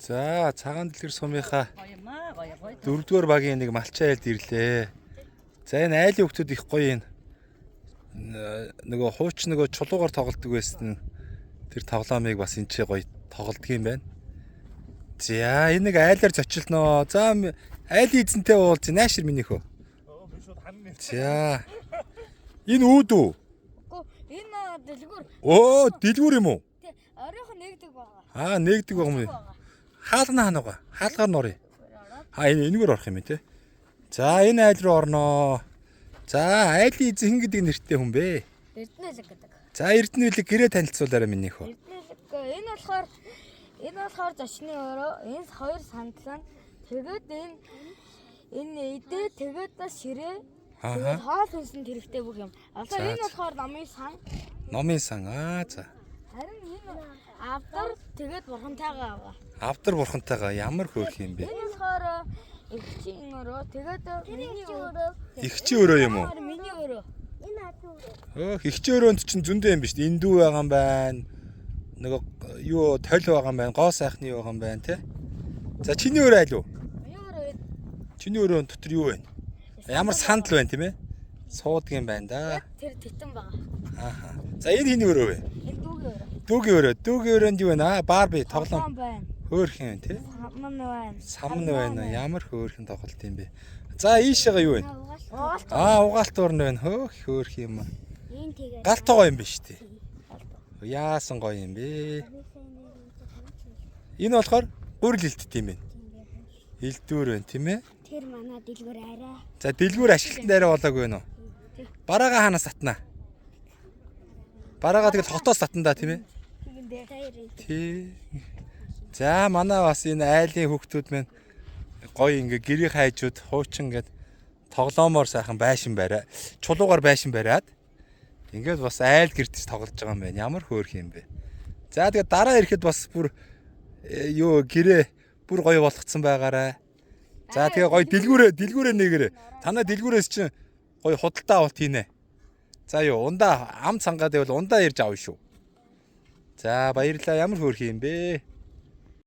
За цагаан дэлгэр сумынхаа 4-р багийн нэг малчин айлд ирлээ. За энэ айлын хүмүүс их гоё юм. Нөгөө хууч нөгөө чулуугаар тоглодог байсан. Тэр тоглоомыг бас энэ ч гоё тоглодог юм байна. За энэ нэг айлаар зочилноо. За айлын эзэнтэй уулз наашир минийхөө. За энэ үүд үү? Энэ дэлгүүр. Оо дэлгүүр юм уу? Тий, оройхон нэгдэг байгаа. Аа нэгдэг байгаа юм. Хаалгана ханаагаа. Хаалгаар норё. Энэгээр орох юм те. За энэ айл руу орноо. За айлын эзэн гэдэг нэртэй хүн бэ? Эрдэнэлэг гэдэг. За Эрдэнэлэг гэрээ танилцуулаарай минийхөө. Эрдэнэлэг энэ болохоор зочны өрөө. Энэ хоёр сандлан. Тэгээд энэ идэ тэгээд ширээ. Тэгээд хоол хүнсэнд хэрэгтэй бүх юм. Одоо энэ болохоор номын сан. Номын сан за. Харин энэ авдар тэгээд бурхантайгаа аваа. Авдар бурхантайгаа ямар хөөх юм бэ? Энэ болохоор ихчийн өрөө. Тэгээд миний өрөө. Ихчийн өрөө юм уу? Миний өрөө. Энэ хатуу өрөө. Ихчийн өрөөнд чинь зөндөө юм биш. Эндүү байгаа юм байна. Нөгөө юу толь байгаа юм байна. Гоо сайхны байгаа юм байна те. За чиний өрөө айл уу? Миний өрөө. Чиний өрөөнд дотор юу байна? Ямар сандал байна тийм ээ? Суудаг юм байна да. Тэр титэн байгаа. Ааха. За энэ хиний өрөө вэ? Энэ дүүгийн өрөө. Дүүгийн өрөө. Дүүгийн өрөөнд юу байна? Барби тоглоом. Байна. Хөөрхөн те. Самн байна. Самн байна. Ямар хөөрхөн тоглолт юм бэ? За ийшээгээ юу вэ? Угаалт урн байна. Хөөх юм. Ийм тэгээ. Галт гоё юм биш үү? Яасан гоё юм бэ? Энэ болохоор гурил илтт юм байна. Илдүүр байна тийм ээ? Тэр манай дэлгүүр арай. За дэлгүүр ашиглалтанд арай болоогүй нөө. Бараага ханаас татнаа. Бараага тэгэл хотоос татна тийм ээ? Тий. За манай бас энэ айлын хүүхдүүд маань гоё ингээ гэрийн хайжууд хуучин гээд тоглоомоор сайхан байшин барай. Чулуугаар байшин бариад ингээд бас айл гэртэж тоглож байгаа юм байна. Ямар хөөрх юм бэ? За тэгээд дараа ирэхэд бас бүр юу гэрээ бүр гоё болгоцсон байгаарай. За тэгээ гоё дэлгүүрээ нэгэрээ. Танаа дэлгүүрээс чинь гоё худалдаа авалт хийнэ. За юу ундаа ам цангаад байвал ундаа ирж авна шүү. За баярлалаа. Ямар хөөрх юм бэ?